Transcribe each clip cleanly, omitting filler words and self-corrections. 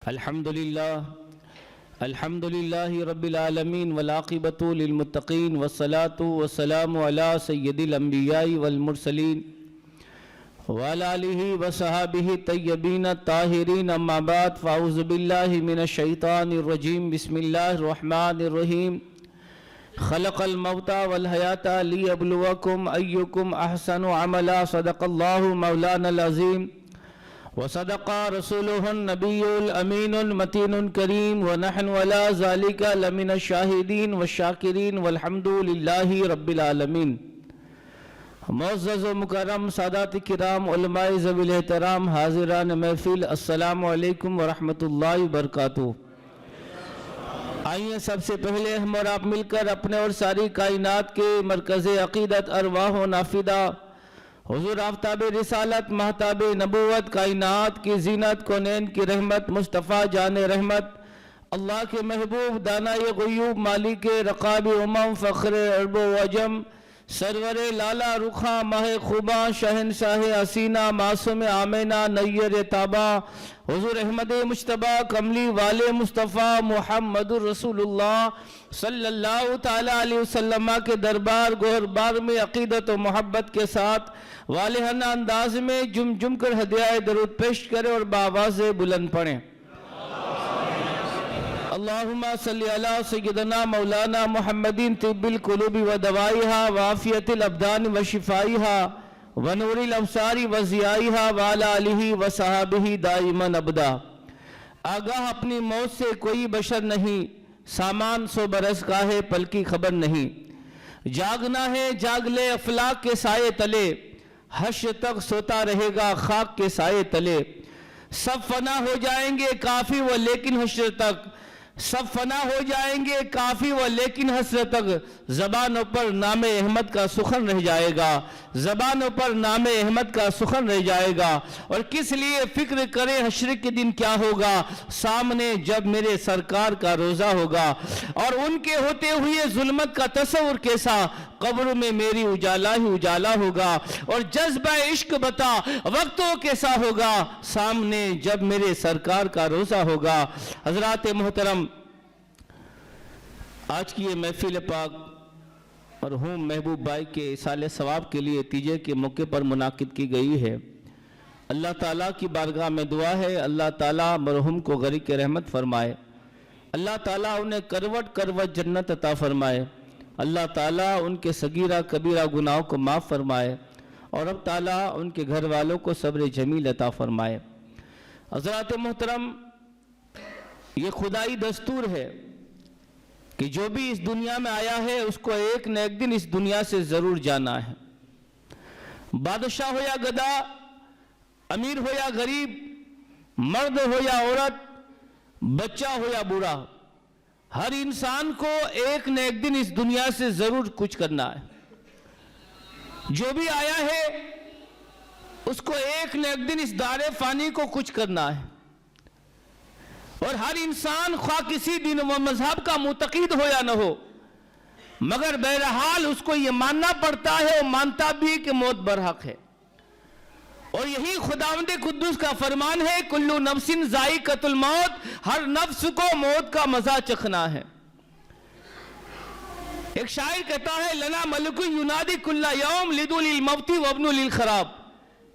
الحمد لله رب العالمين والعاقبة للمتقين والصلاة والسلام على سيد الأنبياء والمرسلين وعلى آله وصحابه الطيبين الطاهرين أما بعد فأعوذ بالله من الشيطان الرجيم بسم الله الرحمن الرحيم خلق الموت والحياة ليبلوكم أيكم أحسن عملا صدق الله مولانا العظيم وصدق رسوله النبي الأمين المتين الكريم ونحن على ذلك لمن الشاهدين والشاكرين والحمد لله رب العالمين. معزز و مکرم سادات کرام علماء ذوی الاحترام حاضران محفل السلام علیکم ورحمۃ اللہ وبرکاتہ. آئیے سب سے پہلے ہم اور آپ مل کر اپنے اور ساری کائنات کے مرکز عقیدت ارواح و نافدہ حضور آفتاب رسالت مہتاب نبوت کائنات کی زینت کونین کی رحمت مصطفیٰ جان رحمت اللہ کے محبوب دانائے غیوب مالک رقاب امم فخر عرب و عجم سرور لالا رخاں ماہ خوباں شہنشاہ حسینہ معصوم آمینہ نیر تابہ حضور احمد مجتبیٰ کملی والے مصطفیٰ محمد الرسول اللہ صلی اللہ تعالیٰ علیہ وسلم کے دربار گوہر بار میں عقیدت و محبت کے ساتھ والہانہ انداز میں جم جم کر ہدیہ درود پیش کرے اور بآواز بلند پڑھیں. اللہم صلی علی سیدنا مولانا محمدین طب القلوب و دوائیہا وعافیت الابدان و شفائیہا ونور الابصار و ضیائیہا وعلی آلہ و صحابہ دائما ابدا. آگاہ اپنی موت سے کوئی بشر نہیں سامان 100 برس کا ہے پل کی خبر نہیں. جاگنا ہے جاگ لے افلاک کے سائے تلے حشر تک سوتا رہے گا خاک کے سائے تلے. سب فنا ہو جائیں گے کافی و لیکن حشر تک سب فنا ہو جائیں گے کافی و لیکن حسر تک زبانوں پر نام احمد کا سخن رہ جائے گا زبانوں پر نام احمد کا سخن رہ جائے گا. اور کس لیے فکر کرے حشر کے دن کیا ہوگا سامنے جب میرے سرکار کا روزہ ہوگا اور ان کے ہوتے ہوئے ظلمت کا تصور کیسا قبر میں میری اجالا ہی اجالا ہوگا اور جذبہ عشق بتا وقتوں کیسا ہوگا سامنے جب میرے سرکار کا روزہ ہوگا. حضرات محترم آج کی یہ محفل پاک مرحوم محبوب بھائی کے اصالِ ثواب کے لیے تیجے کے موقع پر منعقد کی گئی ہے. اللہ تعالیٰ کی بارگاہ میں دعا ہے اللہ تعالیٰ مرحوم کو غرق رحمت فرمائے. اللہ تعالیٰ انہیں کروٹ کروٹ جنت عطا فرمائے. اللہ تعالیٰ ان کے صغیرہ کبیرہ گناہوں کو معاف فرمائے اور اب تعالیٰ ان کے گھر والوں کو صبر جمیل عطا فرمائے. حضرات محترم یہ خدائی دستور ہے کہ جو بھی اس دنیا میں آیا ہے اس کو ایک نہ ایک دن اس دنیا سے ضرور جانا ہے. بادشاہ ہو یا گدا امیر ہو یا غریب مرد ہو یا عورت بچہ ہو یا بوڑھا ہر انسان کو ایک نہ ایک دن اس دنیا سے ضرور کچھ کرنا ہے. جو بھی آیا ہے اس کو ایک نہ ایک دن اس دار فانی کو کچھ کرنا ہے. اور ہر انسان خواہ کسی دین و مذہب کا معتقد ہو یا نہ ہو مگر بہرحال اس کو یہ ماننا پڑتا ہے اور مانتا بھی کہ موت برحق ہے. اور یہی خداوند قدوس کا فرمان ہے کلو نفس ذائقۃ الموت ہر نفس کو موت کا مزہ چکھنا ہے. ایک شاعر کہتا ہے لنا ملک ینادی کل یوم لدو للموت وابن للخراب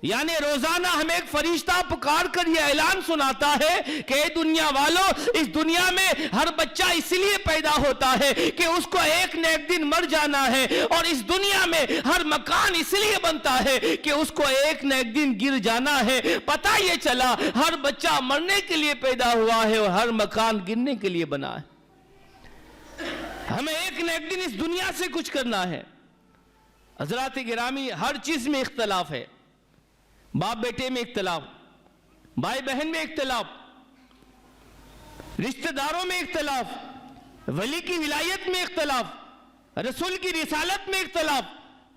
یعنی روزانہ ہمیں ایک فرشتہ پکار کر یہ اعلان سناتا ہے کہ اے دنیا والوں اس دنیا میں ہر بچہ اس لیے پیدا ہوتا ہے کہ اس کو ایک نہ ایک دن مر جانا ہے اور اس دنیا میں ہر مکان اس لیے بنتا ہے کہ اس کو ایک نہ ایک دن گر جانا ہے. پتہ یہ چلا ہر بچہ مرنے کے لیے پیدا ہوا ہے اور ہر مکان گرنے کے لیے بنا ہے. ہمیں ایک نہ ایک دن اس دنیا سے کچھ کرنا ہے. حضرات گرامی ہر چیز میں اختلاف ہے. باپ بیٹے میں اختلاف بھائی بہن میں اختلاف رشتہ داروں میں اختلاف ولی کی ولایت میں اختلاف رسول کی رسالت میں اختلاف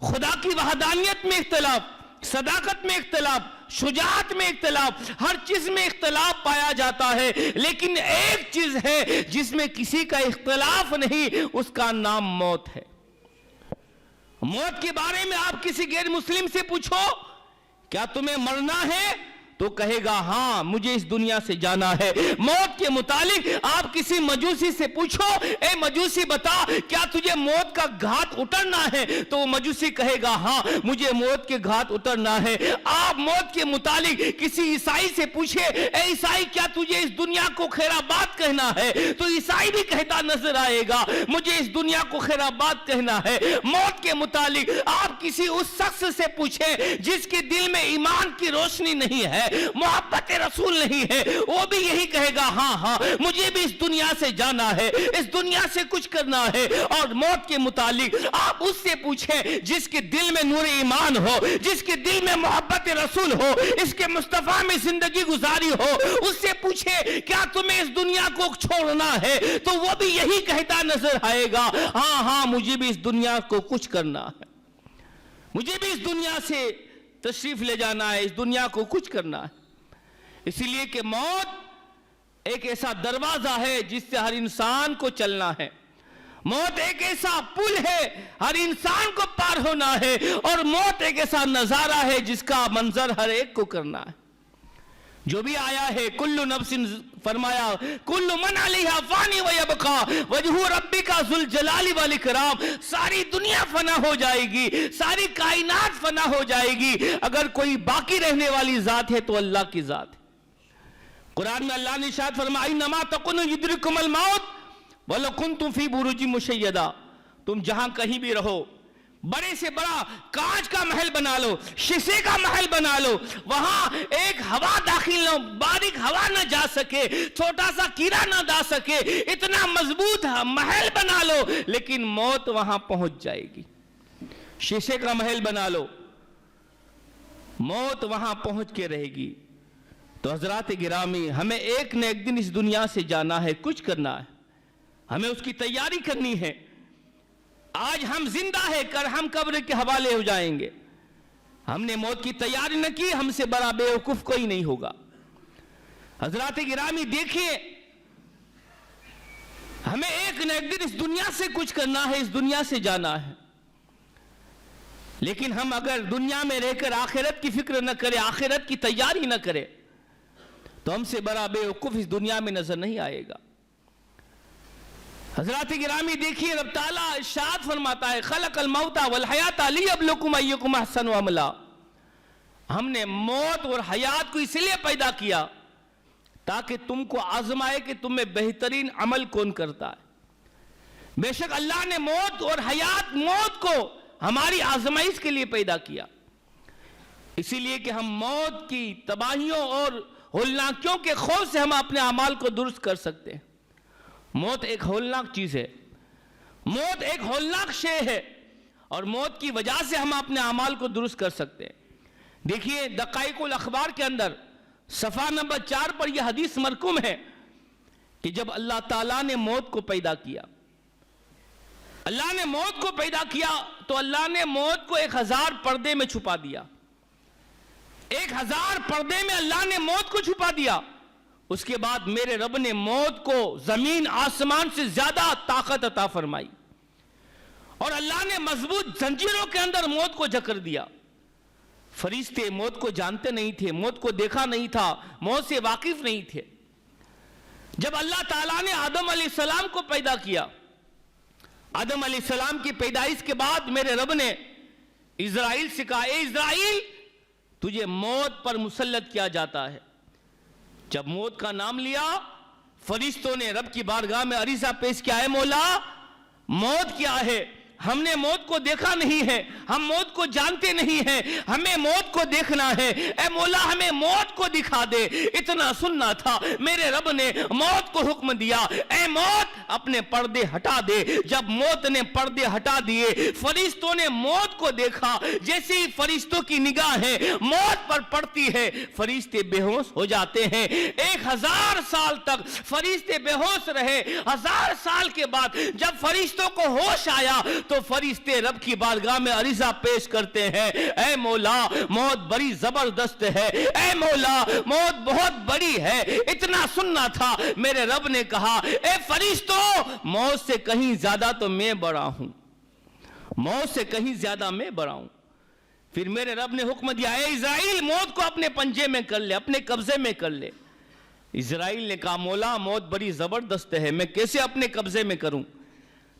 خدا کی وحدانیت میں اختلاف صداقت میں اختلاف شجاعت میں اختلاف ہر چیز میں اختلاف پایا جاتا ہے. لیکن ایک چیز ہے جس میں کسی کا اختلاف نہیں اس کا نام موت ہے. موت کے بارے میں آپ کسی غیر مسلم سے پوچھو کیا تمہیں مرنا ہے تو کہے گا ہاں مجھے اس دنیا سے جانا ہے۔ موت کے متعلق آپ کسی مجوسی سے پوچھو، اے مجوسی بتا کیا تجھے موت کا گھاٹ اترنا ہے؟ تو وہ مجوسی کہے گا ہاں مجھے موت کے گھاٹ اترنا ہے۔ آپ موت کے متعلق کسی عیسائی سے پوچھے، اے عیسائی کیا تجھے اس دنیا کو خیر آباد کہنا ہے؟ تو عیسائی بھی کہتا نظر آئے گا مجھے اس دنیا کو خیر آباد کہنا ہے۔ موت کے متعلق آپ کسی اس شخص سے پوچھے جس کے دل میں ایمان کی روشنی نہیں ہے، محبت رسول نہیں ہے، وہ بھی یہی کہے گا ہاں ہاں مجھے بھی اس دنیا سے جانا ہے، اس دنیا سے کچھ کرنا ہے۔ اور موت کے متعلق آپ اس سے پوچھیں جس کے دل میں نور ایمان ہو، جس کے دل میں محبت رسول ہو، اس کے مصطفیٰ میں زندگی گزاری ہو، اس سے پوچھے کیا تمہیں اس دنیا کو چھوڑنا ہے؟ تو وہ بھی یہی کہتا نظر آئے گا ہاں ہاں مجھے بھی اس دنیا کو کچھ کرنا ہے، مجھے بھی اس دنیا سے تشریف لے جانا ہے، اس دنیا کو کچھ کرنا ہے۔ اسی لیے کہ موت ایک ایسا دروازہ ہے جس سے ہر انسان کو چلنا ہے، موت ایک ایسا پل ہے ہر انسان کو پار ہونا ہے، اور موت ایک ایسا نظارہ ہے جس کا منظر ہر ایک کو کرنا ہے۔ جو بھی آیا ہے کل نفس، فرمایا کل من علیہا فانی ویبقا وجہ ربک ذو الجلال والاکرام، ساری دنیا فنا ہو جائے گی، ساری کائنات فنا ہو جائے گی، اگر کوئی باقی رہنے والی ذات ہے تو اللہ کی ذات ہے۔ قرآن میں اللہ نے ارشاد فرمایا انما تکونوا یدرککم الموت ولو کنتم فی بروج مشیدہ، تم جہاں کہیں بھی رہو، بڑے سے بڑا کانچ کا محل بنا لو، شیشے کا محل بنا لو، وہاں ایک ہوا داخل نہ، باریک ہوا نہ جا سکے، چھوٹا سا کیڑا نہ جا سکے، اتنا مضبوط محل بنا لو، لیکن موت وہاں پہنچ جائے گی۔ شیشے کا محل بنا لو، موت وہاں پہنچ کے رہے گی۔ تو حضرات گرامی، ہمیں ایک نہ ایک دن اس دنیا سے جانا ہے، کچھ کرنا ہے، ہمیں اس کی تیاری کرنی ہے۔ آج ہم زندہ ہے، کل ہم قبر کے حوالے ہو جائیں گے۔ ہم نے موت کی تیاری نہ کی، ہم سے بڑا بے وقوف کوئی نہیں ہوگا۔ حضرات گرامی دیکھیے، ہمیں ایک نہ ایک دن اس دنیا سے کچھ کرنا ہے، اس دنیا سے جانا ہے، لیکن ہم اگر دنیا میں رہ کر آخرت کی فکر نہ کرے، آخرت کی تیاری نہ کرے، تو ہم سے بڑا بے وقوف اس دنیا میں نظر نہیں آئے گا۔ حضرات گرامی دیکھیے، رب تعالیٰ ارشاد فرماتا ہے خلق الموت والحیات لیبلوکم ایکم احسن عملا، ہم نے موت اور حیات کو اس لیے پیدا کیا تاکہ تم کو آزمائے کہ تم میں بہترین عمل کون کرتا ہے۔ بے شک اللہ نے موت اور حیات، موت کو ہماری آزمائش کے لیے پیدا کیا، اسی لیے کہ ہم موت کی تباہیوں اور ہولناکیوں کے خوف سے ہم اپنے اعمال کو درست کر سکتے ہیں۔ موت ایک ہولناک چیز ہے، موت ایک ہولناک شے ہے، اور موت کی وجہ سے ہم اپنے اعمال کو درست کر سکتے ہیں۔ دیکھیے دقائق الاخبار کے اندر صفحہ نمبر 4 پر یہ حدیث مرقوم ہے کہ جب اللہ تعالیٰ نے موت کو پیدا کیا، اللہ نے موت کو پیدا کیا تو اللہ نے موت کو 1000 پردے میں چھپا دیا، 1000 پردے میں اللہ نے موت کو چھپا دیا۔ اس کے بعد میرے رب نے موت کو زمین آسمان سے زیادہ طاقت عطا فرمائی، اور اللہ نے مضبوط زنجیروں کے اندر موت کو جکڑ دیا۔ فرشتے موت کو جانتے نہیں تھے، موت کو دیکھا نہیں تھا، موت سے واقف نہیں تھے۔ جب اللہ تعالیٰ نے آدم علیہ السلام کو پیدا کیا، آدم علیہ السلام کی پیدائش کے بعد میرے رب نے اسرائیل سے کہا اے اسرائیل تجھے موت پر مسلط کیا جاتا ہے۔ جب موت کا نام لیا، فرشتوں نے رب کی بارگاہ میں عریضہ پیش کیا، اے مولا موت کیا ہے؟ ہم نے موت کو دیکھا نہیں ہے، ہم موت کو جانتے نہیں ہیں، ہمیں موت کو دیکھنا ہے، اے مولا ہمیں موت کو دکھا دے۔ اتنا سننا تھا، میرے رب نے موت کو حکم دیا، اے موت اپنے پردے ہٹا دے۔ جب موت نے پردے ہٹا دیے، فرشتوں نے موت کو دیکھا، جیسے ہی فرشتوں کی نگاہیں موت پر پڑتی ہے فرشتے بے ہوش ہو جاتے ہیں۔ 1000 سال تک فرشتے بے ہوش رہے۔ 1000 سال کے بعد جب فرشتوں کو ہوش آیا تو فرشتے رب کی بارگاہ میں عریضہ پیش کرتے ہیں، اے مولا موت بڑی زبردست ہے، اے مولا موت بہت بڑی ہے۔ اتنا سننا تھا، میرے رب نے کہا اے فرشتوں موت سے کہیں زیادہ تو میں بڑا ہوں، موت سے کہیں زیادہ میں بڑا ہوں۔ پھر میرے رب نے حکم دیا اے اسرائیل موت کو اپنے پنجے میں کر لے, اپنے قبضے میں کر لے. اسرائیل نے کہا مولا موت بڑی زبردست ہے, میں کیسے اپنے قبضے میں کروں؟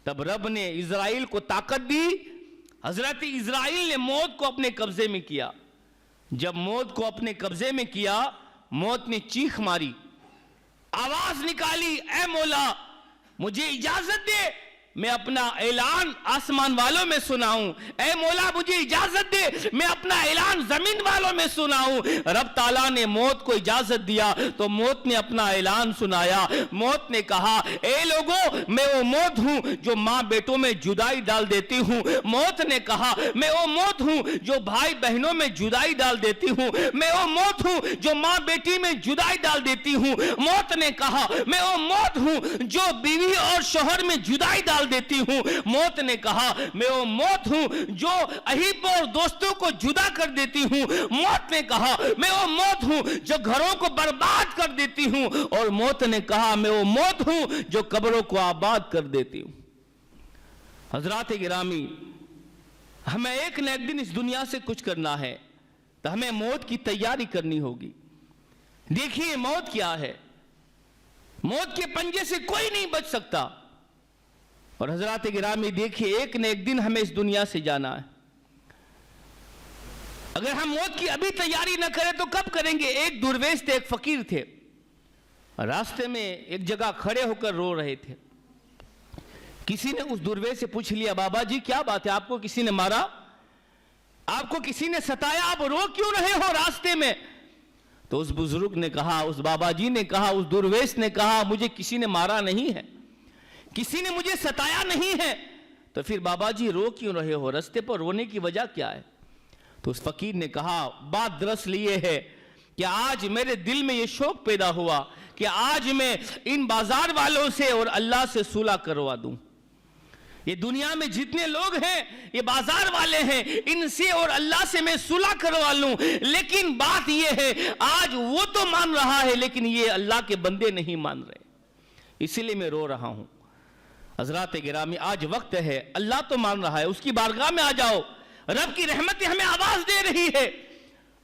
تب رب نے اسرائیل کو طاقت دی. حضرت اسرائیل نے موت کو اپنے قبضے میں کیا. جب موت کو اپنے قبضے میں کیا, موت نے چیخ ماری, آواز نکالی, اے مولا مجھے اجازت دے میں اپنا اعلان آسمان والوں میں سناؤں, اے مولا مجھے اجازت دے میں اپنا اعلان زمین والوں میں سناؤں. رب تعالیٰ نے موت کو اجازت دیا تو موت نے اپنا اعلان سنایا. موت نے کہا اے لوگوں میں وہ موت ہوں جو ماں بیٹوں میں جدائی ڈال دیتی ہوں. موت نے کہا میں وہ موت ہوں جو بھائی بہنوں میں جدائی ڈال دیتی ہوں. میں وہ موت ہوں جو ماں بیٹی میں جدائی ڈال دیتی ہوں. موت نے کہا میں وہ موت ہوں جو بیوی اور شوہر میں جدائی ڈال دیتی ہوں. موت نے کہا میں وہ موت ہوں جو احبوں اور دوستوں کو جدا کر دیتی ہوں. موت نے کہا میں وہ موت ہوں جو گھروں کو برباد کر دیتی ہوں. اور موت نے کہا میں وہ موت ہوں جو قبروں کو آباد کر دیتی ہوں. حضرات گرامی, ہمیں ایک نہ ایک دن اس دنیا سے کچھ کرنا ہے تو ہمیں موت کی تیاری کرنی ہوگی. دیکھیے موت کیا ہے, موت کے پنجے سے کوئی نہیں بچ سکتا. اور حضرات گرامی دیکھیے ایک نہ ایک دن ہمیں اس دنیا سے جانا ہے. اگر ہم موت کی ابھی تیاری نہ کریں تو کب کریں گے؟ ایک درویش تھے, ایک فقیر تھے, راستے میں ایک جگہ کھڑے ہو کر رو رہے تھے. کسی نے اس درویش سے پوچھ لیا بابا جی کیا بات ہے, آپ کو کسی نے مارا, آپ کو کسی نے ستایا, آپ رو کیوں رہے ہو راستے میں؟ تو اس بزرگ نے کہا, اس بابا جی نے کہا, اس درویش نے کہا مجھے کسی نے مارا نہیں ہے, کسی نے مجھے ستایا نہیں ہے. تو پھر بابا جی رو کیوں رہے ہو, رستے پر رونے کی وجہ کیا ہے؟ تو اس فقیر نے کہا بات دراصل یہ ہے کہ آج میرے دل میں یہ شوق پیدا ہوا کہ آج میں ان بازار والوں سے اور اللہ سے صلح کروا دوں. یہ دنیا میں جتنے لوگ ہیں یہ بازار والے ہیں, ان سے اور اللہ سے میں صلح کروا لوں. لیکن بات یہ ہے آج وہ تو مان رہا ہے لیکن یہ اللہ کے بندے نہیں مان رہے, اسی لیے میں رو رہا ہوں. حضرات گرامی آج وقت ہے, اللہ تو مان رہا ہے, اس کی بارگاہ میں آ جاؤ. رب کی رحمتیں ہمیں آواز دے رہی ہے.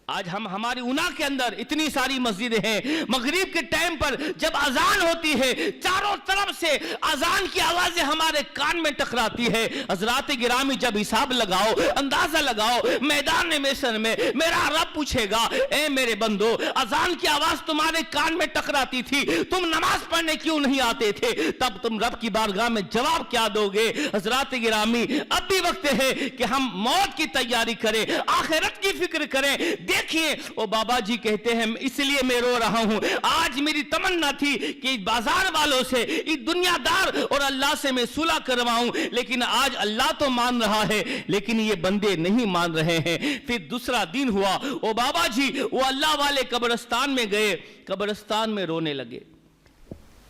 آج ہماری اونا کے اندر اتنی ساری مسجدیں ہیں, مغرب کے ٹائم پر جب اذان ہوتی ہے چاروں طرف سے اذان کی آوازیں ہمارے کان میں ٹکراتی ہے. حضرات گرامی جب حساب لگاؤ, اندازہ لگاؤ, میدان محشر میں میرا رب پوچھے گا اے میرے بندو اذان کی آواز تمہارے کان میں ٹکراتی تھی, تم نماز پڑھنے کیوں نہیں آتے تھے؟ تب تم رب کی بارگاہ میں جواب کیا دو گے؟ حضرات گرامی اب بھی وقت ہے کہ ہم موت کی تیاری کریں, آخرت کی فکر کریں. دیکھیے وہ بابا جی کہتے ہیں اس لیے میں رو رہا ہوں, آج میری تمنا تھی کہ بازار والوں سے, اس دنیا دار اور اللہ سے میں صلح کرواؤں, لیکن آج اللہ تو مان رہا ہے لیکن یہ بندے نہیں مان رہے ہیں. پھر دوسرا دن ہوا, وہ بابا جی وہ اللہ والے قبرستان میں گئے, قبرستان میں رونے لگے.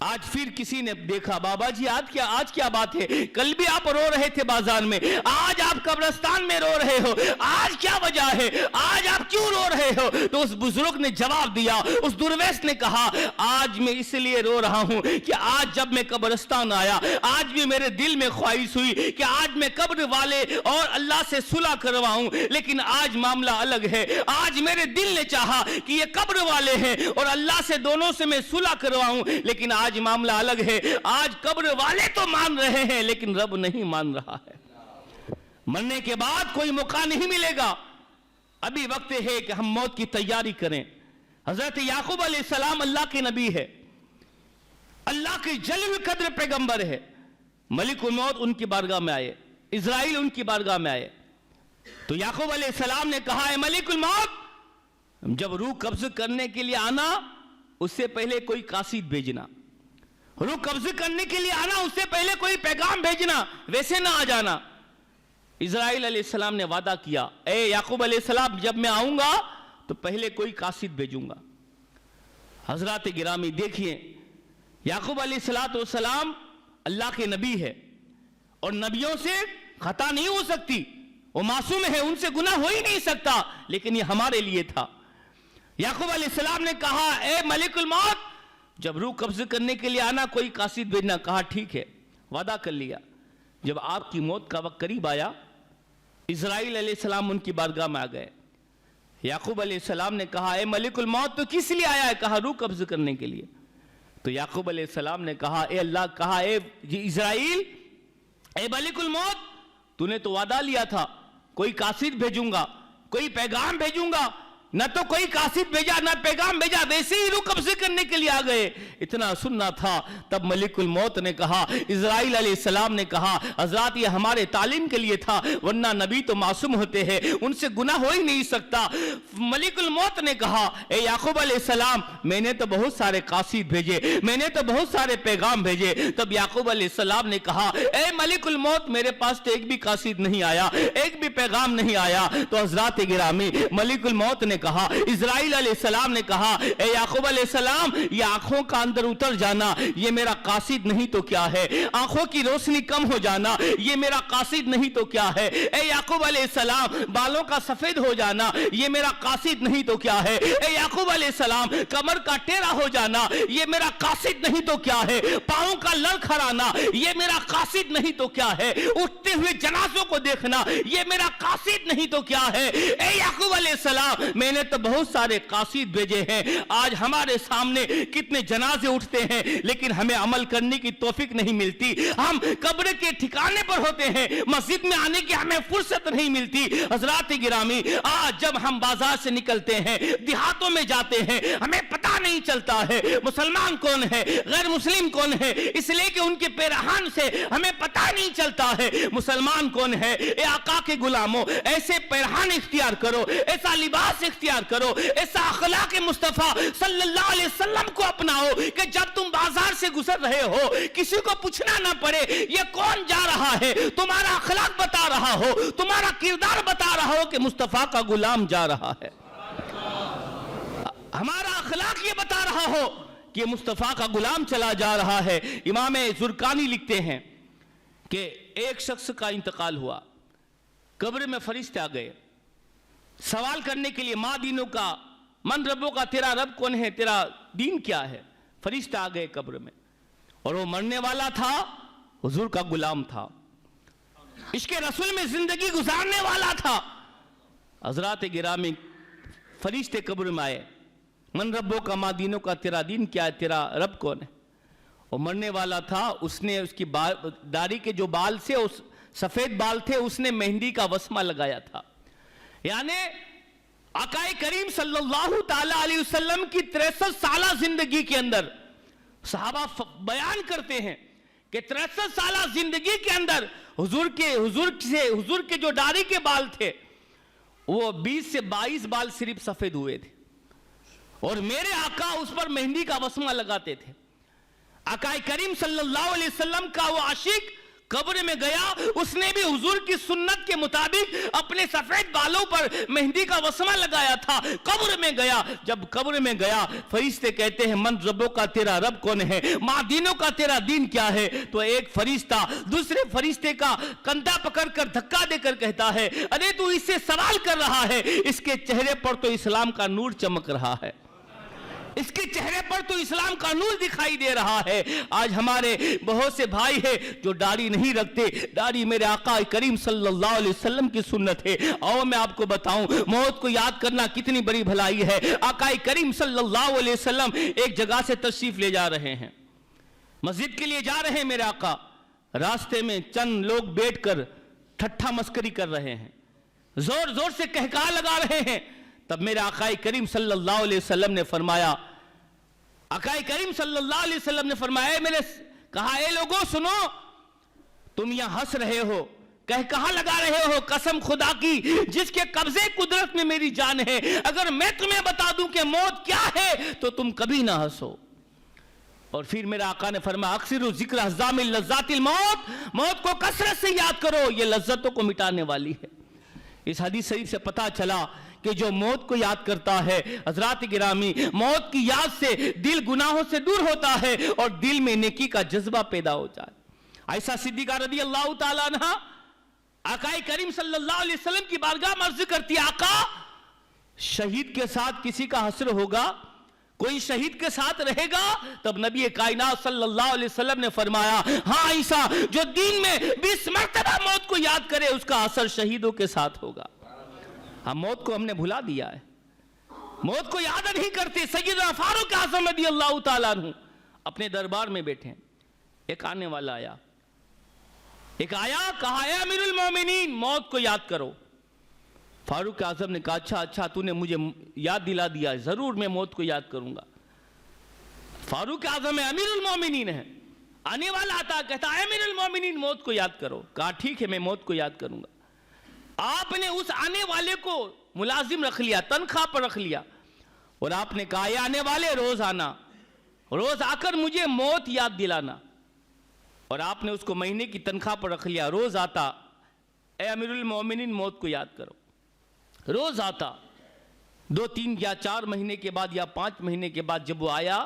آج پھر کسی نے دیکھا بابا جی آج کیا بات ہے, کل بھی آپ رو رہے تھے بازار میں, آج آپ قبرستان میں رو رہے ہو, آج کیا وجہ ہے, آج آپ کیوں رو رہے ہو؟ تو اس بزرگ نے جواب دیا, اس درویش نے کہا آج میں اس لیے رو رہا ہوں کہ آج جب میں قبرستان آیا آج بھی میرے دل میں خواہش ہوئی کہ آج میں قبر والے اور اللہ سے صلح کرواؤں, لیکن آج معاملہ الگ ہے. آج میرے دل نے چاہا کہ یہ قبر والے ہیں اور اللہ سے دونوں سے میں صلح کرواؤں, لیکن آج معاملہ الگ ہے. آج قبر والے تو مان رہے ہیں لیکن رب نہیں مان رہا ہے. مرنے کے بعد کوئی موقع نہیں ملے گا. ابھی وقت ہے کہ ہم موت کی تیاری کریں. حضرت یعقوب علیہ السلام اللہ کے نبی ہے, اللہ کے جلیل قدر پیغمبر ہے. ملک الموت ان کی بارگاہ میں آئے, اسرائیل ان کی بارگاہ میں آئے. تو یعقوب علیہ السلام نے کہا اے ملک الموت, جب روح قبض کرنے کے لیے آنا اس سے پہلے کوئی قاصد بھیجنا, روح قبض کرنے کے لیے آنا اس سے پہلے کوئی پیغام بھیجنا, ویسے نہ آ جانا. اسرائیل علیہ السلام نے وعدہ کیا اے یعقوب علیہ السلام جب میں آؤں گا تو پہلے کوئی قاصد بھیجوں گا. حضرات گرامی دیکھیے یعقوب علیہ السلام اللہ کے نبی ہے اور نبیوں سے خطا نہیں ہو سکتی, وہ معصوم ہے, ان سے گناہ ہو ہی نہیں سکتا, لیکن یہ ہمارے لیے تھا. یعقوب علیہ السلام نے کہا اے ملک الموت جب روح قبض کرنے کے لیے آنا کوئی قاصد بھیجنا. کہا ٹھیک ہے, وعدہ کر لیا. جب آپ کی موت کا وقت قریب آیا اسرائیل علیہ السلام ان کی بارگاہ میں آ گئے. یعقوب علیہ السلام نے کہا اے ملک الموت تو کس لیے آیا ہے؟ کہا روح قبض کرنے کے لیے. تو یعقوب علیہ السلام نے کہا اے اللہ، کہا اے اسرائیل، اے ملک الموت، تو نے تو وعدہ لیا تھا کوئی قاصد بھیجوں گا، کوئی پیغام بھیجوں گا، نہ تو کوئی قاصد بھیجا نہ پیغام بھیجا، ویسے ہی روح قبضے کرنے کے لیے آ گئے. اتنا سننا تھا. تب ملک الموت نے کہا، اسرائیل علیہ السلام نے کہا حضرات یہ ہمارے تعلیم کے لیے تھا، ورنہ نبی تو معصوم ہوتے ہیں، ان سے گناہ ہو ہی نہیں سکتا. ملک الموت نے کہا اے یعقوب علیہ السلام، میں نے تو بہت سارے قاصد بھیجے، میں نے تو بہت سارے پیغام بھیجے. تب یعقوب علیہ السلام نے کہا اے ملک الموت، میرے پاس تو ایک بھی قاصد نہیں آیا، ایک بھی پیغام نہیں آیا. تو حضرات گرامی ملک الموت نے کہا، اسرائیل علیہ السلام نے کہا اے یعقوب علیہ السلام، یہ آنکھوں کا اندر اتر جانا یہ میرا قاصد نہیں تو کیا ہے؟ آنکھوں کی روشنی کم ہو جانا یہ میرا قاصد نہیں تو کیا ہے؟ اے یعقوب علیہ السلام، بالوں کا سفید ہو جانا یہ میرا قاصد نہیں تو کیا ہے؟ اے یعقوب علیہ السلام، کمر کا ٹیڑھا ہو جانا یہ میرا قاصد نہیں تو کیا ہے؟ پاؤں کا لڑکھڑانا یہ میرا قاصد نہیں تو کیا ہے؟ اٹھتے ہوئے جنازوں کو دیکھنا یہ میرا قاصد نہیں تو کیا ہے؟ اے یعقوب علیہ السلام، میں نے تو بہت سارے قاصد بھیجے ہیں، آج ہمارے سامنے کتنے جنازے اٹھتے ہیں لیکن ہمیں عمل کرنے کی توفیق نہیں ملتی. ہم قبر کے ٹھکانے پر ہوتے ہیں، مسجد میں آنے کی ہمیں فرصت نہیں ملتی. حضرات گرامی، آج جب ہم بازار سے نکلتے ہیں، دیہاتوں میں جاتے ہیں، ہمیں پتہ نہیں چلتا ہے مسلمان کون ہے غیر مسلم کون ہے، اس لیے کہ ان کے پیرہن سے ہمیں پتہ نہیں چلتا ہے مسلمان کون ہے. اے آقا کے غلاموں، ایسے پیرہن اختیار کرو، ایسا لباس اختیار کرو، ایسا اخلاق مصطفیٰ صلی اللہ علیہ وسلم کو اپناؤ کہ جب تم بازار سے گزر رہے ہو کسی کو پوچھنا نہ پڑے یہ کون جا رہا ہے، تمہارا اخلاق بتا رہا ہو، تمہارا کردار بتا رہا ہو کہ مصطفیٰ کا غلام جا رہا ہے. ہمارا اخلاق یہ بتا رہا ہو کہ مصطفیٰ کا غلام چلا جا رہا ہے. امام زرقانی لکھتے ہیں کہ ایک شخص کا انتقال ہوا، قبر میں فرشتے آ گئے سوال کرنے کے لیے، ماں دینوں کا، من ربوں کا، تیرا رب کون ہے، تیرا دین کیا ہے. فرشتہ آ گئے قبر میں، اور وہ مرنے والا تھا، حضور کا غلام تھا، عشق رسول میں زندگی گزارنے والا تھا. حضرات گرامی، فرشتے قبر میں آئے، من ربوں کا، ماں دینوں کا، تیرا دین کیا ہے، تیرا رب کون ہے. وہ مرنے والا تھا، اس نے اس کی داڑھی کے جو بال سے سفید بال تھے اس نے مہندی کا وسمہ لگایا تھا. یعنی آقا کریم صلی اللہ تعالیٰ علیہ وسلم کی 63 سالہ زندگی کے اندر صحابہ بیان کرتے ہیں کہ 63 سالہ زندگی کے اندر حضور کے جو داڑھی کے بال تھے وہ 20 سے 22 بال صرف سفید ہوئے تھے، اور میرے آقا اس پر مہندی کا وسمہ لگاتے تھے. آقا کریم صلی اللہ علیہ وسلم کا وہ عاشق قبر میں گیا، اس نے بھی حضور کی سنت کے مطابق اپنے سفید بالوں پر مہندی کا وسمہ لگایا تھا. قبر میں گیا، جب قبر میں گیا فرشتے کہتے ہیں من ربوں کا، تیرا رب کون ہے، ماں دینوں کا، تیرا دین کیا ہے. تو ایک فرشتہ دوسرے فرشتے کا کندھا پکڑ کر دھکا دے کر کہتا ہے ارے تو اس سے سوال کر رہا ہے، اس کے چہرے پر تو اسلام کا نور چمک رہا ہے، اس کے چہرے پر تو اسلام کا نور دکھائی دے رہا ہے. آج ہمارے بہت سے بھائی ہیں جو داڑھی نہیں رکھتے. داڑھی میرے آقا کریم صلی اللہ علیہ وسلم کی سنت ہے. اور میں آپ کو بتاؤں موت کو یاد کرنا کتنی بڑی بھلائی ہے. آقا کریم صلی اللہ علیہ وسلم ایک جگہ سے تشریف لے جا رہے ہیں، مسجد کے لیے جا رہے ہیں. میرے آقا راستے میں چند لوگ بیٹھ کر ٹھٹھا مسکری کر رہے ہیں، زور زور سے کہکا لگا رہے ہیں. تب میرے آقا کریم صلی اللہ علیہ وسلم نے فرمایا، آقا کریم صلی اللہ علیہ وسلم نے فرمایا، میں نے کہا اے لوگوں سنو، تم یہاں ہنس رہے ہو، کہا لگا رہے ہو، قسم خدا کی جس کے قبضے قدرت میں میری جان ہے، اگر میں تمہیں بتا دوں کہ موت کیا ہے تو تم کبھی نہ ہنسو. اور پھر میرے آقا نے فرمایا اکثر ذکر حزام لذات الموت، موت کو کثرت سے یاد کرو، یہ لذتوں کو مٹانے والی ہے. اس حدیث شریف سے پتا چلا کہ جو موت کو یاد کرتا ہے، حضرات گرامی، موت کی یاد سے دل گناہوں سے دور ہوتا ہے اور دل میں نیکی کا جذبہ پیدا ہو جائے. عائشہ صدیقہ رضی اللہ تعالیٰ عنہ آقا کریم صلی اللہ علیہ وسلم کی بارگاہ میں عرض کرتی، آقا شہید کے ساتھ کسی کا حشر ہوگا؟ کوئی شہید کے ساتھ رہے گا؟ تب نبی کائنات صلی اللہ علیہ وسلم نے فرمایا ہاں عیسیٰ جو دین میں 20 مرتبہ موت کو یاد کرے اس کا اثر شہیدوں کے ساتھ ہوگا۔ ہم موت کو ہم نے بھلا دیا ہے، موت کو یاد نہیں کرتے۔ سیدنا فاروق اعظم رضی اللہ تعالیٰ عنہ اپنے دربار میں بیٹھے ہیں، ایک آنے والا آیا، کہا اے امیر المومنین موت کو یاد کرو۔ فاروق اعظم نے کہا اچھا تو نے مجھے یاد دلا دیا، ضرور میں موت کو یاد کروں گا۔ فاروق اعظم امیر المومنین ہے، آنے والا آتا کہتا اے امیر المومنین موت کو یاد کرو۔ کہا ٹھیک ہے میں موت کو یاد کروں گا۔ آپ نے اس آنے والے کو ملازم رکھ لیا، تنخواہ پر رکھ لیا، اور آپ نے کہا اے آنے والے روز آنا، روز آ کر مجھے موت یاد دلانا۔ اور آپ نے اس کو مہینے کی تنخواہ پر رکھ لیا، روز آتا اے امیر المومنین موت کو یاد کرو۔ روز آتا، 2 3 یا 4 مہینے کے بعد یا 5 مہینے کے بعد جب وہ آیا،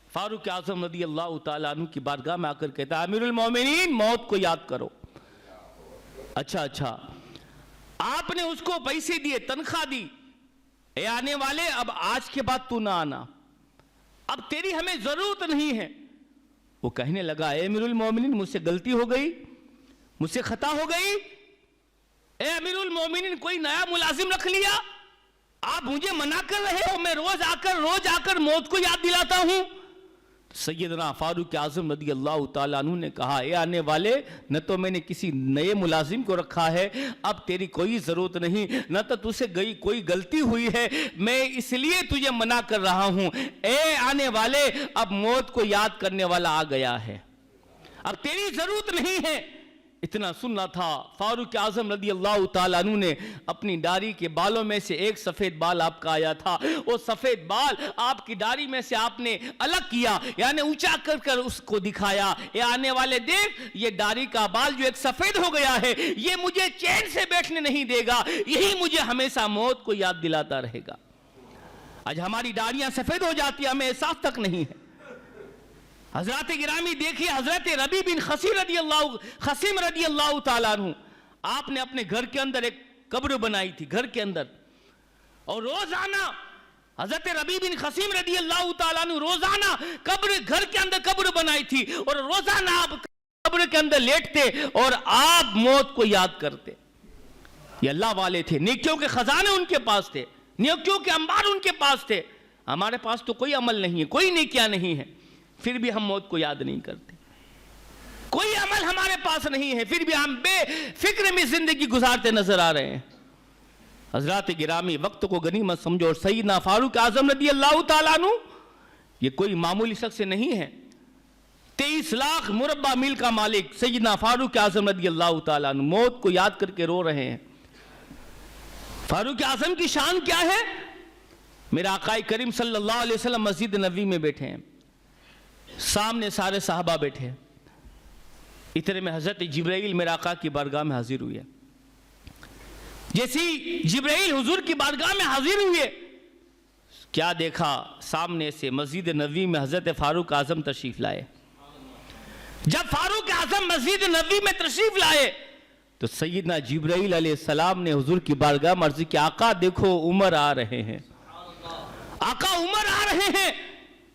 فاروق اعظم رضی اللہ تعالیٰ عنہ کی بارگاہ میں آ کر کہتا امیر المومنین موت کو یاد کرو۔ اچھا آپ نے اس کو پیسے دیے، تنخواہ دی، اے آنے والے اب آج کے بعد تو نہ آنا، اب تیری ہمیں ضرورت نہیں ہے۔ وہ کہنے لگا اے امیر المومنین مجھ سے غلطی ہو گئی، مجھ سے خطا ہو گئی، اے امیر المومنین کوئی نیا ملازم رکھ لیا، آپ مجھے منع کر رہے ہو، میں روز آ کر موت کو یاد دلاتا ہوں۔ سیدنا فاروق اعظم رضی اللہ تعالیٰ عنہ نے کہا اے آنے والے نہ تو میں نے کسی نئے ملازم کو رکھا ہے، اب تیری کوئی ضرورت نہیں، نہ تو تجھ سے کوئی غلطی ہوئی ہے، میں اس لیے تجھے منع کر رہا ہوں۔ اے آنے والے اب موت کو یاد کرنے والا آ گیا ہے، اب تیری ضرورت نہیں ہے۔ اتنا سننا تھا، فاروق اعظم رضی اللہ تعالیٰ عنہ نے اپنی داڑھی کے بالوں میں سے ایک سفید بال آپ کا آیا تھا، وہ سفید بال آپ کی داڑھی میں سے آپ نے الگ کیا، یعنی اونچا کر اس کو دکھایا، اے آنے والے دیکھ یہ داڑھی کا بال جو ایک سفید ہو گیا ہے یہ مجھے چین سے بیٹھنے نہیں دے گا، یہی مجھے ہمیشہ موت کو یاد دلاتا رہے گا۔ آج ہماری داڑھیاں سفید ہو جاتی ہیں، ہمیں احساس تک نہیں ہے۔ حضرات گرامی دیکھیے حضرت ربیع بن خثیم رضی اللہ تعالیٰ عنہ، آپ نے اپنے گھر کے اندر ایک قبر بنائی تھی، گھر کے اندر، اور روزانہ حضرت ربیع بن خثیم رضی اللہ تعالیٰ عنہ روزانہ گھر کے اندر قبر بنائی تھی، اور روزانہ آپ قبر کے اندر لیٹتے اور آپ موت کو یاد کرتے۔ یہ اللہ والے تھے، نیکیوں کے خزانے ان کے پاس تھے، نیکیوں کے انبار ان کے پاس تھے۔ ہمارے پاس تو کوئی عمل نہیں ہے، کوئی نیکیاں نہیں ہے، پھر بھی ہم موت کو یاد نہیں کرتے، کوئی عمل ہمارے پاس نہیں ہے، پھر بھی ہم بے فکر میں زندگی گزارتے نظر آ رہے ہیں۔ حضرات گرامی وقت کو غنیمت سمجھو، اور سیدنا فاروق اعظم رضی اللہ تعالیٰ عنہ یہ کوئی معمولی شخص نہیں ہے، 23 لاکھ مربع میل کا مالک سیدنا فاروق اعظم رضی اللہ تعالیٰ عنہ موت کو یاد کر کے رو رہے ہیں۔ فاروق اعظم کی شان کیا ہے؟ میرا آقا کریم صلی اللہ علیہ وسلم مسجد نبوی میں بیٹھے ہیں، سامنے سارے صحابہ بیٹھے ہیں، اتنے میں حضرت جبرائیل میرے آقا کی بارگاہ میں حاضر ہوئے۔ جیسی جبرائیل حضور کی بارگاہ میں حاضر ہوئے، کیا دیکھا؟ سامنے سے مسجد نبوی میں حضرت فاروق اعظم تشریف لائے۔ جب فاروق اعظم مسجد نبوی میں تشریف لائے تو سیدنا جبرائیل علیہ السلام نے حضور کی بارگاہ میں عرض کیا آقا دیکھو عمر آ رہے ہیں، آقا عمر آ رہے ہیں۔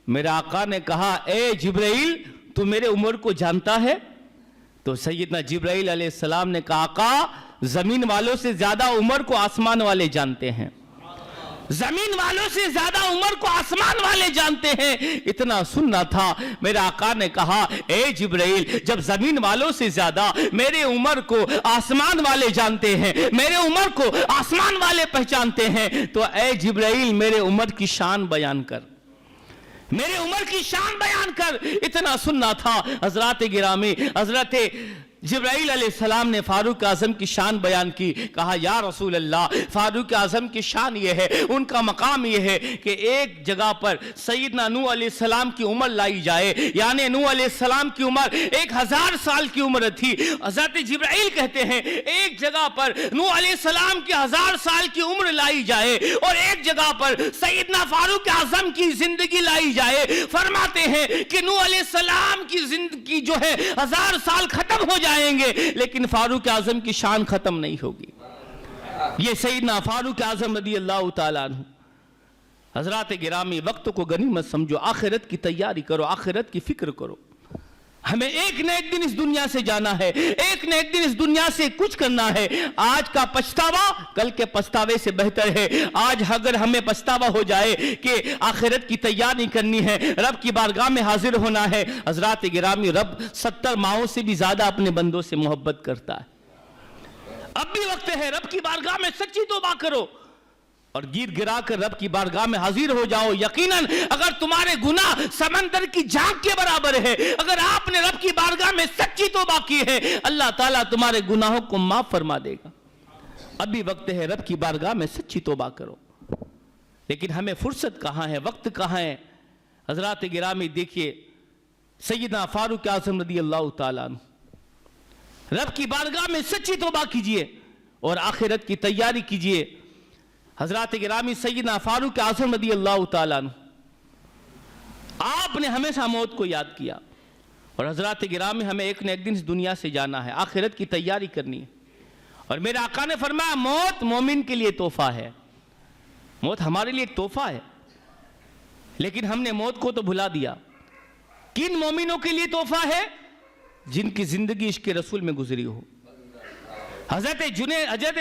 میرے آقا نے کہا اے جبرائیل تو میرے عمر کو جانتا ہے؟ تو سیدنا جبرائیل علیہ السلام نے کہا آقا زمین والوں سے زیادہ عمر کو آسمان والے جانتے ہیں، زمین والوں سے زیادہ عمر کو آسمان والے جانتے ہیں۔ اتنا سننا تھا، میرے آقا نے کہا اے جبرائیل جب زمین والوں سے زیادہ میرے عمر کو آسمان والے جانتے ہیں، میرے عمر کو آسمان والے پہچانتے ہیں، تو اے جبرائیل میرے عمر کی شان بیان کر، میرے عمر کی شان بیان کر۔ اتنا سننا تھا حضرات گرامی، حضرت جبرائیل علیہ السلام نے فاروق اعظم کی شان بیان کی، کہا یا رسول اللہ فاروق اعظم کی شان یہ ہے، ان کا مقام یہ ہے کہ ایک جگہ پر سیدنا نوح علیہ السلام کی عمر لائی جائے، یعنی نوح علیہ السلام کی عمر 1000 سال کی عمر تھی۔ حضرت جبرائیل کہتے ہیں ایک جگہ پر نوح علیہ السلام کی 1000 سال کی عمر لائی جائے اور ایک جگہ پر سیدنا فاروق اعظم کی زندگی لائی جائے، فرماتے ہیں کہ نوح علیہ السلام کی زندگی جو ہے 1000 سال ختم ہو جائے گے لیکن فاروق اعظم کی شان ختم نہیں ہوگی۔ یہ سیدنا فاروق اعظم رضی اللہ تعالیٰ عنہ حضرات گرامی، وقت کو غنیمت سمجھو، آخرت کی تیاری کرو، آخرت کی فکر کرو. ہمیں ایک نہ ایک دن اس دنیا سے جانا ہے، ایک نہ ایک دن اس دنیا سے کچھ کرنا ہے. آج کا پچھتاوا کل کے پچھتاوے سے بہتر ہے. آج اگر ہمیں پچھتاوا ہو جائے کہ آخرت کی تیاری کرنی ہے، رب کی بارگاہ میں حاضر ہونا ہے. حضرات گرامی، رب 70 ماؤں سے بھی زیادہ اپنے بندوں سے محبت کرتا ہے. اب بھی وقت ہے، رب کی بارگاہ میں سچی توبہ کرو اور گیر گرا کر رب کی بارگاہ میں حاضر ہو جاؤ. یقیناً اگر تمہارے گناہ سمندر کی جھاگ کے برابر ہے، اگر آپ نے رب کی بارگاہ میں سچی توبہ کی ہے، اللہ تعالیٰ تمہارے گناہوں کو معاف فرما دے گا. ابھی وقت ہے، رب کی بارگاہ میں سچی توبہ کرو. لیکن ہمیں فرصت کہاں ہے، وقت کہاں ہے؟ حضرات گرامی دیکھیے، سیدنا فاروق اعظم رضی اللہ تعالیٰ عنہ، رب کی بارگاہ میں سچی توبہ کیجئے اور آخرت کی تیاری کیجئے. حضرات گرامی، سیدنا فاروق اعظم رضی اللہ تعالیٰ عنہ، آپ نے ہمیشہ موت کو یاد کیا. اور حضرات گرامی، ہمیں ایک نہ ایک دن اس دنیا سے جانا ہے، آخرت کی تیاری کرنی ہے. اور میرے آقا نے فرمایا، موت مومن کے لیے تحفہ ہے. موت ہمارے لیے ایک تحفہ ہے، لیکن ہم نے موت کو تو بھلا دیا. کن مومنوں کے لیے تحفہ ہے؟ جن کی زندگی عشق رسول میں گزری ہو. حضرت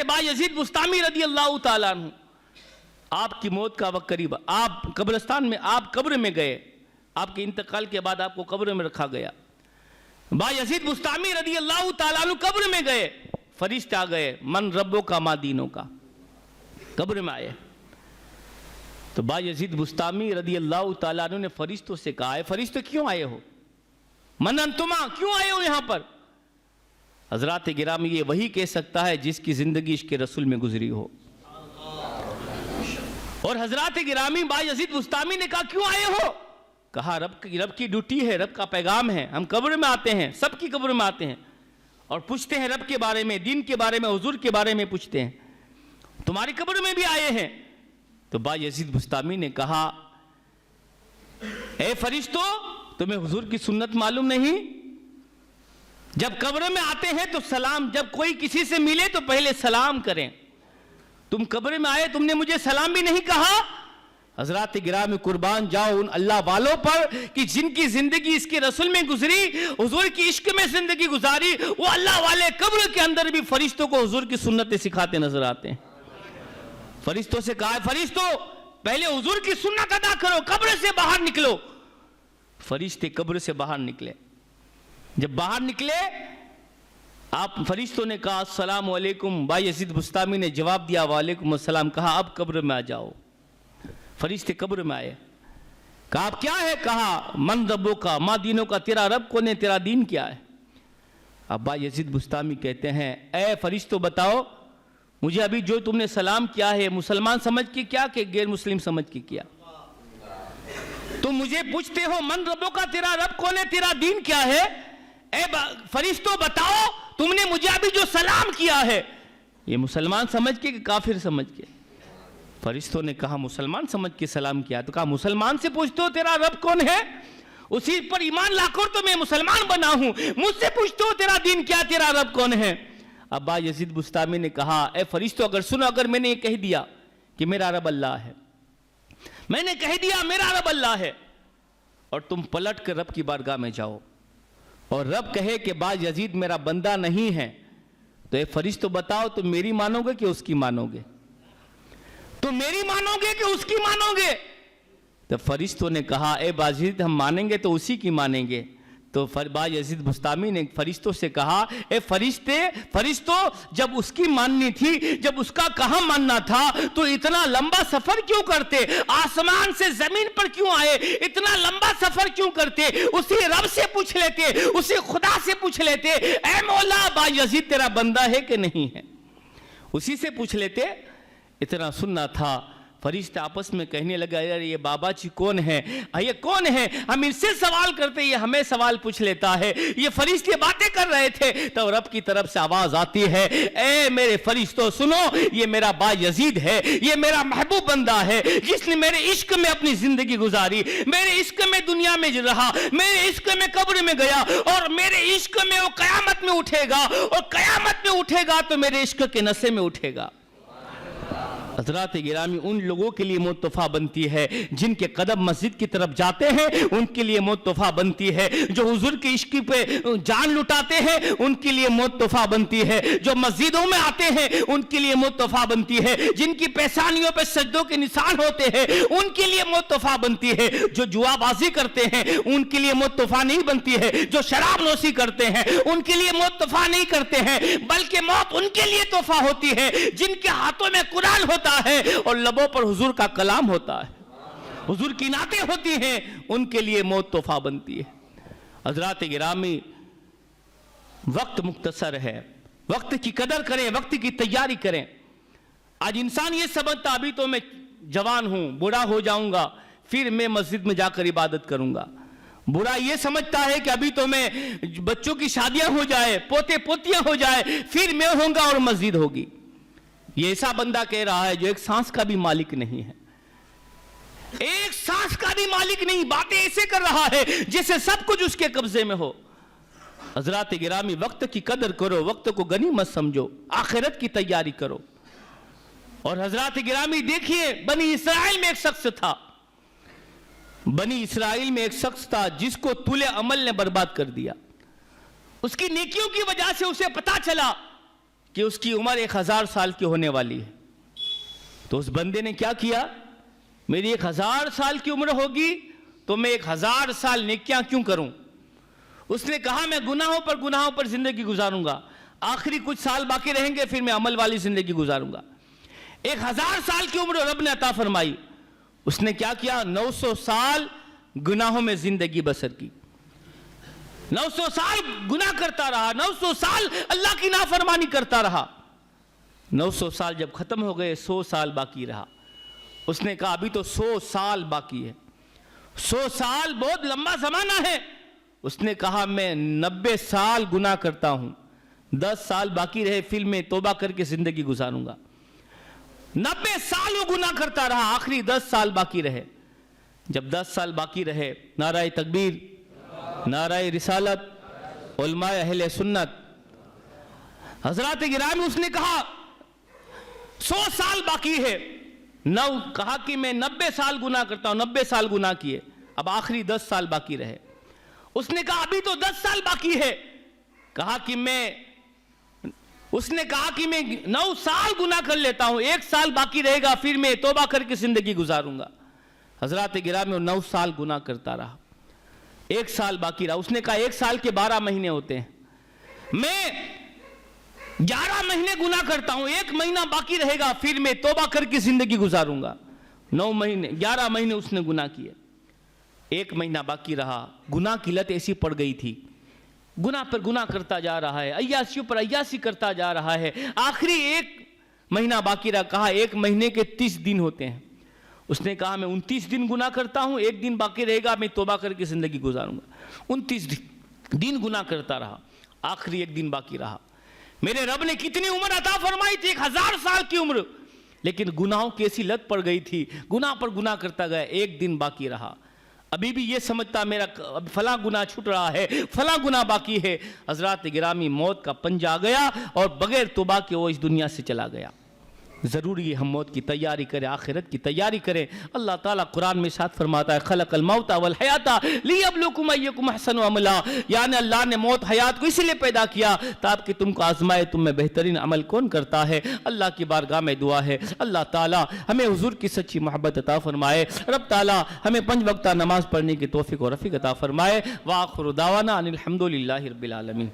بایزید بسطامی رضی اللہ تعالیٰ عنہ، آپ کی موت کا وقت قریب، آپ قبرستان میں، آپ قبر میں گئے، آپ کے انتقال کے بعد آپ کو قبر میں رکھا گیا. بایزید بسطامی رضی اللہ تعالیٰ عنہ قبر میں گئے، فرشتے آ گئے، من ربوں کا ما دینوں کا، قبر میں آئے. تو بایزید بسطامی رضی اللہ تعالیٰ عنہ نے فرشتوں سے کہا، ہے فرشتے کیوں آئے ہو؟ من انتما، کیوں آئے ہو یہاں پر؟ حضرات گرامی، یہ وہی کہہ سکتا ہے جس کی زندگی عشق رسول میں گزری ہو. اور حضرات گرامی، بایزید بسطامی نے کہا کیوں آئے ہو؟ کہا رب کی ڈیوٹی ہے، رب کا پیغام ہے. ہم قبر میں آتے ہیں، سب کی قبر میں آتے ہیں اور پوچھتے ہیں رب کے بارے میں، دین کے بارے میں، حضور کے بارے میں پوچھتے ہیں. تمہاری قبر میں بھی آئے ہیں. تو بایزید بسطامی نے کہا، اے فرشتوں، تمہیں حضور کی سنت معلوم نہیں؟ جب قبر میں آتے ہیں تو سلام، جب کوئی کسی سے ملے تو پہلے سلام کریں. تم قبر میں آئے، تم نے مجھے سلام بھی نہیں کہا. حضرات گرامی، قربان جاؤ ان اللہ والوں پر کہ جن کی زندگی اس کے رسول میں گزری، حضور کی عشق میں زندگی گزاری. وہ اللہ والے قبر کے اندر بھی فرشتوں کو حضور کی سنتیں سکھاتے نظر آتے ہیں. فرشتوں سے کہا، فرشتوں پہلے حضور کی سنت ادا کرو، قبر سے باہر نکلو. فرشتے قبر سے باہر نکلے. جب باہر نکلے، آپ فرشتوں نے کہا السلام علیکم. بایزید بسطامی نے جواب دیا وعلیکم السلام. کہا اب قبر میں آ جاؤ. فرشتے قبر میں آئے. کہا اب کیا ہے؟ کہا من ربوں کا ما دینوں کا، تیرا رب کون ہے، تیرا دین کیا ہے؟ اب بایزید بسطامی کہتے ہیں، اے فرشتوں بتاؤ، مجھے ابھی جو تم نے سلام کیا ہے مسلمان سمجھ کے کیا کہ غیر مسلم سمجھ کے کیا؟ تم مجھے پوچھتے ہو من ربوں کا، تیرا رب کون ہے، تیرا دین کیا ہے؟ اے فرشتوں بتاؤ، تم نے مجھے ابھی جو سلام کیا ہے یہ مسلمان سمجھ کے کہ کافر سمجھ کے؟ فرشتوں نے کہا مسلمان سمجھ کے سلام کیا. تو کہا مسلمان سے پوچھتے ہو تیرا رب کون ہے، اسی پر ایمان لا کر تو میں مسلمان بنا ہوں. مجھ سے پوچھتے ہو تیرا دین کیا، تیرا رب کون ہے؟ اب بایزید بسطامی نے کہا، اے فرشتوں اگر سنو، اگر میں نے یہ کہہ دیا کہ میرا رب اللہ ہے، میں نے کہہ دیا میرا رب اللہ ہے، اور تم پلٹ کر رب کی بارگاہ میں جاؤ اور رب کہے کہ بایزید میرا بندہ نہیں ہے، تو اے فرشتوں بتاؤ تم میری مانو گے کہ اس کی مانو گے؟ تم میری مانو گے کہ اس کی مانو گے؟ تو فرشتوں نے کہا اے بایزید ہم مانیں گے تو اسی کی مانیں گے. تو بایزید بسطامی نے فرشتوں سے کہا، اے فرشتوں جب اس کی ماننی تھی، جب اس کا کہاں ماننا تھا، تو اتنا لمبا سفر کیوں کرتے؟ آسمان سے زمین پر کیوں آئے؟ اتنا لمبا سفر کیوں کرتے؟ اسی رب سے پوچھ لیتے، اسی خدا سے پوچھ لیتے، اے مولا بایزید تیرا بندہ ہے کہ نہیں ہے؟ اسی سے پوچھ لیتے. اتنا سننا تھا. فرشتے آپس میں کہنے لگا، یار یہ بابا جی کون ہے، یہ کون ہے، ہم ان سے سوال کرتے یہ ہمیں سوال پوچھ لیتا ہے. یہ فرشتے باتیں کر رہے تھے تو رب کی طرف سے آواز آتی ہے، اے میرے فرشتوں سنو، یہ میرا بایزید ہے، یہ میرا محبوب بندہ ہے جس نے میرے عشق میں اپنی زندگی گزاری، میرے عشق میں دنیا میں رہا، میرے عشق میں قبر میں گیا، اور میرے عشق میں وہ قیامت میں اٹھے گا، اور قیامت میں اٹھے گا تو میرے عشق کے نشے میں اٹھے گا. حضرات گرامی، ان لوگوں کے لیے موت تحفہ بنتی ہے جن کے قدم مسجد کی طرف جاتے ہیں، ان کے لیے موت تحفہ بنتی ہے۔ جو حضور کے عشق پہ جان لٹاتے ہیں ان کے لیے موت تحفہ بنتی ہے۔ جو مسجدوں میں آتے ہیں ان کے لیے موت تحفہ بنتی ہے۔ جن کی پیشانیوں پہ سجدوں کے نشان ہوتے ہیں ان کے لیے موت تحفہ بنتی ہے۔ جو جوا بازی کرتے ہیں ان کے لیے موت تحفہ نہیں بنتی ہے۔ جو شراب نوشی کرتے ہیں ان کے لیے موت تحفہ نہیں کرتے ہیں، بلکہ موت ان کے لیے تحفہ ہوتی ہے جن کے ہاتھوں میں قرآن ہوتا ہے اور لبوں پر حضور کا کلام ہوتا ہے، حضور کی نعتیں ہوتی ہیں، ان کے لیے موت تحفہ بنتی ہے۔ حضرات گرامی، وقت مختصر ہے، وقت کی قدر کریں، وقت کی تیاری کریں۔ آج انسان یہ سمجھتا ابھی تو میں جوان ہوں، بوڑھا ہو جاؤں گا پھر میں مسجد میں جا کر عبادت کروں گا۔ بوڑھا یہ سمجھتا ہے کہ ابھی تو میں بچوں کی شادیاں ہو جائے، پوتے پوتیاں ہو جائے پھر میں ہوں گا اور مسجد ہوگی۔ یہ ایسا بندہ کہہ رہا ہے جو ایک سانس کا بھی مالک نہیں ہے، ایک سانس کا بھی مالک نہیں، باتیں ایسے کر رہا ہے جیسے سب کچھ اس کے قبضے میں ہو۔ حضرات گرامی، وقت کی قدر کرو، وقت کو غنیمت سمجھو، آخرت کی تیاری کرو۔ اور حضرات گرامی دیکھیے، بنی اسرائیل میں ایک شخص تھا، بنی اسرائیل میں ایک شخص تھا جس کو طول عمل نے برباد کر دیا۔ اس کی نیکیوں کی وجہ سے اسے پتا چلا کہ اس کی عمر 1000 سال کی ہونے والی ہے۔ تو اس بندے نے کیا کیا؟ میری 1000 سال کی عمر ہوگی تو میں 1000 سال نیکیاں کیوں کروں؟ اس نے کہا میں گناہوں پر زندگی گزاروں گا، آخری کچھ سال باقی رہیں گے پھر میں عمل والی زندگی گزاروں گا۔ 1000 سال کی عمر رب نے عطا فرمائی، اس نے کیا کیا؟ 900 سال گناہوں میں زندگی بسر کی، 900 سال گناہ کرتا رہا، 900 سال اللہ کی نافرمانی کرتا رہا۔ 900 سال جب ختم ہو گئے 100 سال باقی رہا۔ اس نے کہا ابھی تو 100 سال باقی ہے، 100 سال بہت لمبا زمانہ ہے۔ اس نے کہا میں 90 سال گناہ کرتا ہوں، 10 سال باقی رہے پھر میں توبہ کر کے زندگی گزاروں گا۔ 90 سال وہ گناہ کرتا رہا، آخری 10 سال باقی رہے۔ جب 10 سال باقی رہے، نعرہ تکبیر، نعرہ رسالت، علماء اہل سنت، حضرات گرامی، اس نے کہا 100 سال باقی ہے، کہا کہ میں 90 سال گناہ کرتا ہوں، 90 سال گناہ کیے، اب آخری 10 سال باقی رہے۔ اس نے کہا ابھی تو 10 سال باقی ہے، اس نے کہا کہ میں 9 سال گناہ کر لیتا ہوں، 1 سال باقی رہے گا پھر میں توبہ کر کے زندگی گزاروں گا۔ حضرات گرامی، 9 سال گناہ کرتا رہا، 1 سال باقی رہا۔ اس نے کہا 1 سال کے 12 مہینے ہوتے ہیں، میں 11 مہینے گناہ کرتا ہوں، 1 مہینہ باقی رہے گا پھر میں توبہ کر کے زندگی گزاروں گا۔ 9 مہینے 11 مہینے اس نے گناہ کیے، 1 مہینہ باقی رہا۔ گناہ کی لت ایسی پڑ گئی تھی، گناہ پر گناہ کرتا جا رہا ہے، عیاشیوں پر عیاشی کرتا جا رہا ہے۔ آخری 1 مہینہ باقی رہا، کہا 1 مہینے کے 30 دن ہوتے ہیں۔ اس نے کہا میں 29 دن گناہ کرتا ہوں، 1 دن باقی رہے گا میں توبہ کر کے زندگی گزاروں گا۔ 29 دن گناہ کرتا رہا، آخری 1 دن باقی رہا۔ میرے رب نے کتنی عمر عطا فرمائی تھی، 1000 سال کی عمر، لیکن گناہوں کی ایسی لت پڑ گئی تھی، گناہ پر گناہ کرتا گیا، 1 دن باقی رہا۔ ابھی بھی یہ سمجھتا میرا فلاں گناہ چھوٹ رہا ہے، فلاں گناہ باقی ہے۔ حضرات گرامی، موت کا پنجہ آ گیا اور بغیر توبہ کے وہ اس دنیا سے چلا گیا۔ ضروری ہے ہم موت کی تیاری کریں، آخرت کی تیاری کریں۔ اللہ تعالیٰ قرآن میں ارشاد فرماتا ہے خلق الموت والحیات لیبلوکم ایکم احسن عملا، یعنی اللہ نے موت حیات کو اسی لیے پیدا کیا تاکہ تم کو آزمائے تم میں بہترین عمل کون کرتا ہے۔ اللہ کی بارگاہ میں دعا ہے اللہ تعالیٰ ہمیں حضور کی سچی محبت عطا فرمائے، رب تعالیٰ ہمیں 5 وقتہ نماز پڑھنے کی توفیق و رفیق عطا فرمائے۔ وآخر دعوانا ان الحمدللہ رب العالمین۔